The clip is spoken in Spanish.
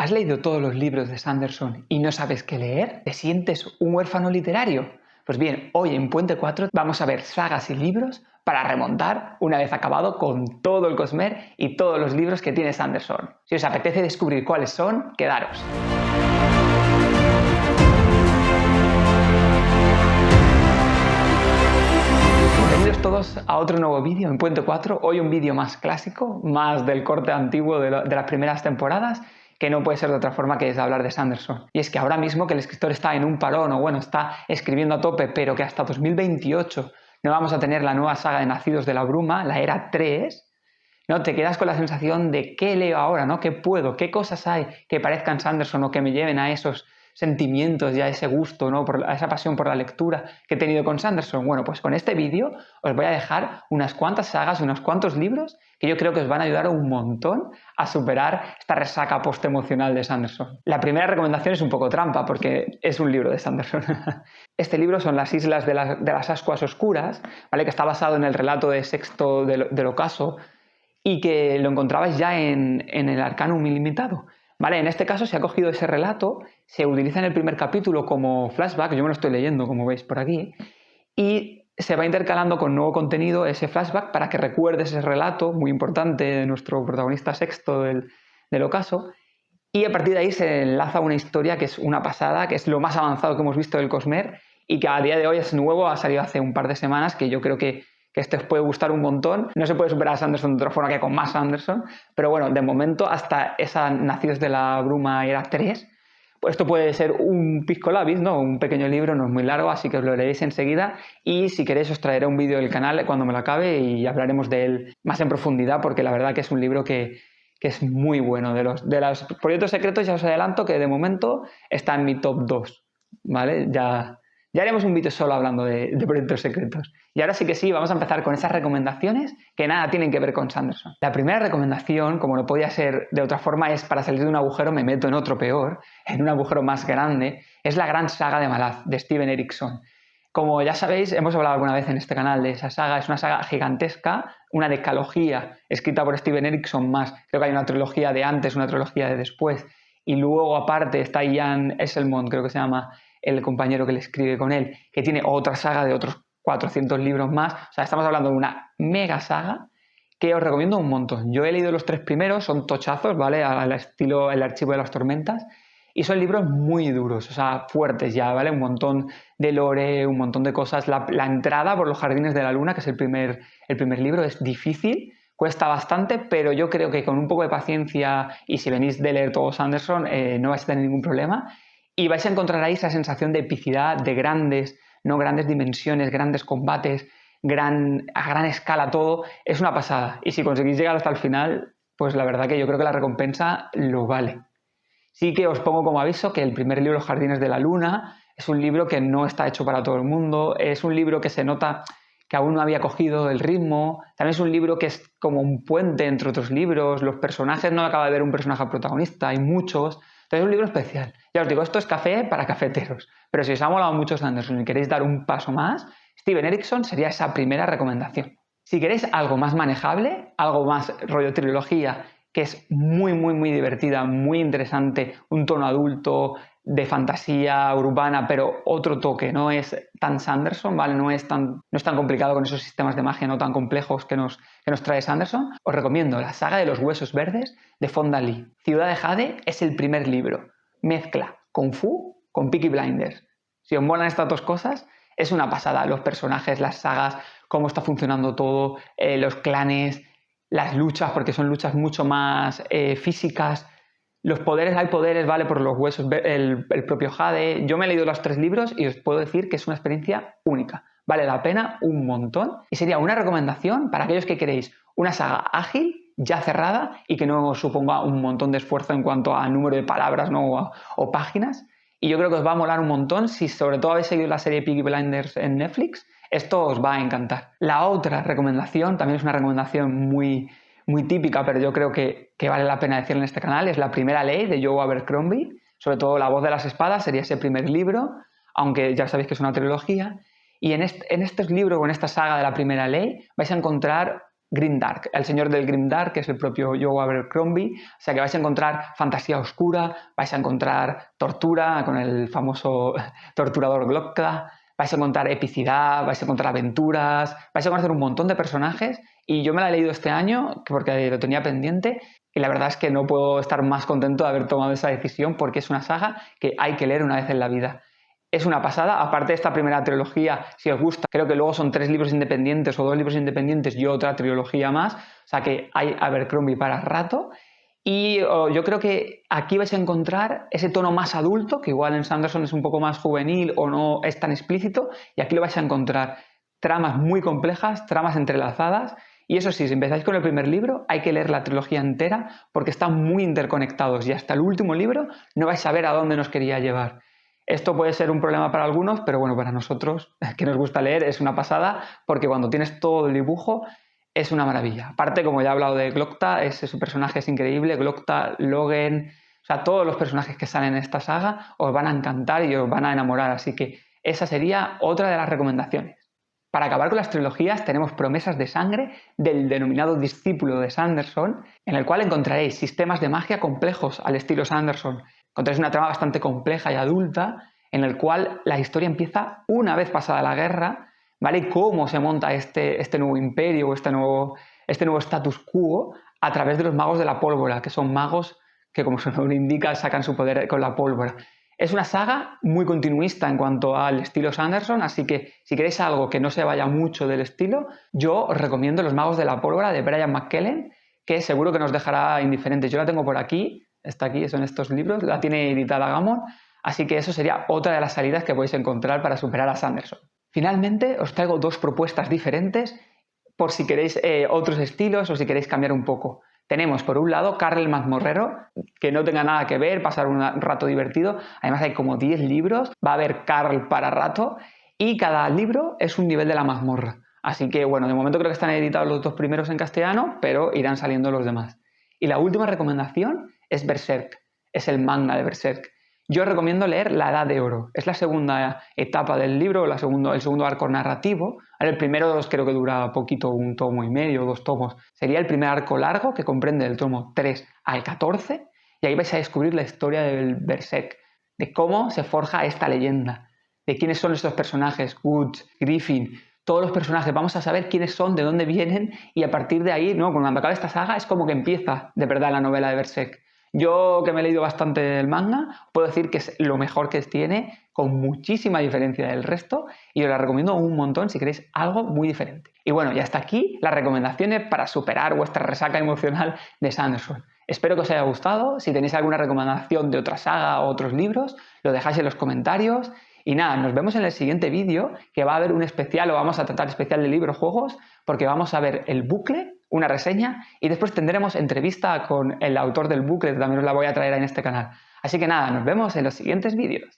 ¿Has leído todos los libros de Sanderson y no sabes qué leer? ¿Te sientes un huérfano literario? Pues bien, hoy en Puente 4 vamos a ver sagas y libros para remontar una vez acabado con todo el Cosmer y todos los libros que tiene Sanderson. Si os apetece descubrir cuáles son, quedaros. Bienvenidos todos a otro nuevo vídeo en Puente 4. Hoy un vídeo más clásico, más del corte antiguo de las primeras temporadas, que no puede ser de otra forma que es hablar de Sanderson. Y es que ahora mismo que el escritor está en un parón, o bueno, está escribiendo a tope, pero que hasta 2028 no vamos a tener la nueva saga de Nacidos de la Bruma, la era 3, ¿no? Te quedas con la sensación de ¿qué leo ahora? ¿No? ¿Qué puedo? ¿Qué cosas hay que parezcan Sanderson o que me lleven a esos sentimientos y a ese gusto, ¿no? A esa pasión por la lectura que he tenido con Sanderson? Bueno, pues con este vídeo os voy a dejar unas cuantas sagas, unos cuantos libros que yo creo que os van a ayudar un montón a superar esta resaca postemocional de Sanderson. La primera recomendación es un poco trampa porque es un libro de Sanderson. Este libro son Las Islas de las Ascuas Oscuras, ¿vale? Que está basado en el relato de Sexto del Ocaso y que lo encontrabais ya en el Arcanum Ilimitado. ¿Vale? En este caso se ha cogido ese relato, se utiliza en el primer capítulo como flashback, yo me lo estoy leyendo como veis por aquí, y se va intercalando con nuevo contenido ese flashback para que recuerdes ese relato muy importante de nuestro protagonista Sexto del Ocaso, y a partir de ahí se enlaza una historia que es una pasada, que es lo más avanzado que hemos visto del Cosmer y que a día de hoy es nuevo, ha salido hace un par de semanas, que yo creo que este os puede gustar un montón. No se puede superar a Sanderson de otra forma que con más Sanderson, pero bueno, de momento hasta esa Nacidos de la Bruma era 3, pues esto puede ser un pisco labis, ¿no? Un pequeño libro, no es muy largo, así que os lo leeréis enseguida y si queréis os traeré un vídeo del canal cuando me lo acabe y hablaremos de él más en profundidad porque la verdad que es un libro que es muy bueno. De los proyectos secretos ya os adelanto que de momento está en mi top 2, ¿vale? Ya haremos un vídeo solo hablando de proyectos secretos. Y ahora sí que sí, vamos a empezar con esas recomendaciones que nada tienen que ver con Sanderson. La primera recomendación, como no podía ser de otra forma, es para salir de un agujero me meto en otro peor, en un agujero más grande, es la gran saga de Malaz, de Steven Erikson. Como ya sabéis, hemos hablado alguna vez en este canal de esa saga, es una saga gigantesca, una decalogía escrita por Steven Erikson más, creo que hay una trilogía de antes, una trilogía de después, y luego aparte está Ian Esselmont, creo que se llama el compañero que le escribe con él, que tiene otra saga de otros 400 libros más. O sea, estamos hablando de una mega saga que os recomiendo un montón. Yo he leído los 3 primeros, son tochazos, ¿vale? Al estilo El Archivo de las Tormentas. Y son libros muy duros, o sea, fuertes ya, ¿vale? Un montón de lore, un montón de cosas. La entrada por los Jardines de la Luna, que es el primer libro, es difícil, cuesta bastante, pero yo creo que con un poco de paciencia y si venís de leer todo Sanderson, no vais a tener ningún problema. Y vais a encontrar ahí esa sensación de epicidad, de grandes dimensiones, grandes combates, a gran escala todo. Es una pasada. Y si conseguís llegar hasta el final, pues la verdad que yo creo que la recompensa lo vale. Sí que os pongo como aviso que el primer libro, Los Jardines de la Luna, es un libro que no está hecho para todo el mundo, es un libro que se nota que aún no había cogido el ritmo, también es un libro que es como un puente entre otros libros, los personajes, no acaba de ver un personaje protagonista, hay muchos. Entonces es un libro especial. Ya os digo, esto es café para cafeteros. Pero si os ha molado mucho Sanderson y queréis dar un paso más, Steven Erikson sería esa primera recomendación. Si queréis algo más manejable, algo más rollo trilogía, que es muy, muy, muy divertida, muy interesante, un tono adulto, de fantasía urbana, pero otro toque, no es tan Sanderson, ¿vale? No es tan complicado con esos sistemas de magia no tan complejos que nos trae Sanderson. Os recomiendo la saga de los Huesos Verdes de Fonda Lee. Ciudad de Jade es el primer libro. Mezcla Kung Fu con Peaky Blinders. Si os molan estas dos cosas, es una pasada. Los personajes, las sagas, cómo está funcionando todo, los clanes, las luchas, porque son luchas mucho más físicas. Los poderes, hay poderes, ¿vale? Por los huesos, el propio Jade. Yo me he leído los 3 libros y os puedo decir que es una experiencia única. Vale la pena un montón. Y sería una recomendación para aquellos que queréis una saga ágil, ya cerrada y que no suponga un montón de esfuerzo en cuanto a número de palabras, ¿no? o páginas. Y yo creo que os va a molar un montón si sobre todo habéis seguido la serie Peaky Blinders en Netflix. Esto os va a encantar. La otra recomendación, también es una recomendación muy típica, pero yo creo que vale la pena decirla en este canal, es La Primera Ley de Joe Abercrombie. Sobre todo La Voz de las Espadas sería ese primer libro, aunque ya sabéis que es una trilogía. Y en estos libros o en esta saga de La Primera Ley vais a encontrar grimdark, el señor del grimdark, que es el propio Joe Abercrombie. O sea que vais a encontrar fantasía oscura, vais a encontrar tortura con el famoso torturador Glokta, vais a encontrar epicidad, vais a encontrar aventuras, vais a conocer un montón de personajes. Y yo me la he leído este año porque lo tenía pendiente, y la verdad es que no puedo estar más contento de haber tomado esa decisión, porque es una saga que hay que leer una vez en la vida. Es una pasada. Aparte de esta primera trilogía, si os gusta, creo que luego son 3 libros independientes o 2 libros independientes y otra trilogía más. O sea que hay Abercrombie para rato. Y yo creo que aquí vais a encontrar ese tono más adulto, que igual en Sanderson es un poco más juvenil o no es tan explícito, y aquí lo vais a encontrar tramas muy complejas, tramas entrelazadas. Y eso sí, si empezáis con el primer libro, hay que leer la trilogía entera porque están muy interconectados y hasta el último libro no vais a ver a dónde nos quería llevar. Esto puede ser un problema para algunos, pero bueno, para nosotros, que nos gusta leer, es una pasada, porque cuando tienes todo el dibujo es una maravilla. Aparte, como ya he hablado de Glokta, su personaje es increíble, Glokta, Logen, o sea, todos los personajes que salen en esta saga os van a encantar y os van a enamorar, así que esa sería otra de las recomendaciones. Para acabar con las trilogías tenemos Promesas de Sangre, del denominado discípulo de Sanderson, en el cual encontraréis sistemas de magia complejos al estilo Sanderson. Encontráis una trama bastante compleja y adulta, en el cual la historia empieza una vez pasada la guerra, ¿vale? Y cómo se monta este nuevo imperio, este nuevo status quo a través de los magos de la pólvora, que son magos que, como su nombre indica, sacan su poder con la pólvora. Es una saga muy continuista en cuanto al estilo Sanderson, así que si queréis algo que no se vaya mucho del estilo, yo os recomiendo Los magos de la pólvora de Brian McKellen, que seguro que nos dejará indiferentes. Yo la tengo por aquí, está aquí, son estos libros, la tiene editada Gammon, así que eso sería otra de las salidas que podéis encontrar para superar a Sanderson. Finalmente os traigo 2 propuestas diferentes por si queréis otros estilos o si queréis cambiar un poco. Tenemos por un lado Karl el mazmorrero, que no tenga nada que ver, pasar un rato divertido. Además hay como 10 libros, va a haber Karl para rato y cada libro es un nivel de la mazmorra. Así que bueno, de momento creo que están editados los 2 primeros en castellano, pero irán saliendo los demás. Y la última recomendación es Berserk, es el manga de Berserk. Yo os recomiendo leer La Edad de Oro. Es la segunda etapa del libro, el segundo arco narrativo. El primero creo que dura poquito, 1 tomo y medio, 2 tomos. Sería el primer arco largo que comprende del tomo 3 al 14. Y ahí vais a descubrir la historia del Berserk, de cómo se forja esta leyenda, de quiénes son estos personajes, Guts, Griffin, todos los personajes. Vamos a saber quiénes son, de dónde vienen, y a partir de ahí, ¿no? Cuando acabe esta saga es como que empieza de verdad la novela de Berserk. Yo, que me he leído bastante el manga, puedo decir que es lo mejor que tiene, con muchísima diferencia del resto, y os la recomiendo un montón si queréis algo muy diferente. Y bueno, y hasta aquí las recomendaciones para superar vuestra resaca emocional de Sanderson. Espero que os haya gustado. Si tenéis alguna recomendación de otra saga o otros libros, lo dejáis en los comentarios. Y nada, nos vemos en el siguiente vídeo, que va a haber un especial, o vamos a tratar especial de libros, juegos, porque vamos a ver el bucle, una reseña, y después tendremos entrevista con el autor del bucle, que también os la voy a traer en este canal. Así que nada, nos vemos en los siguientes vídeos.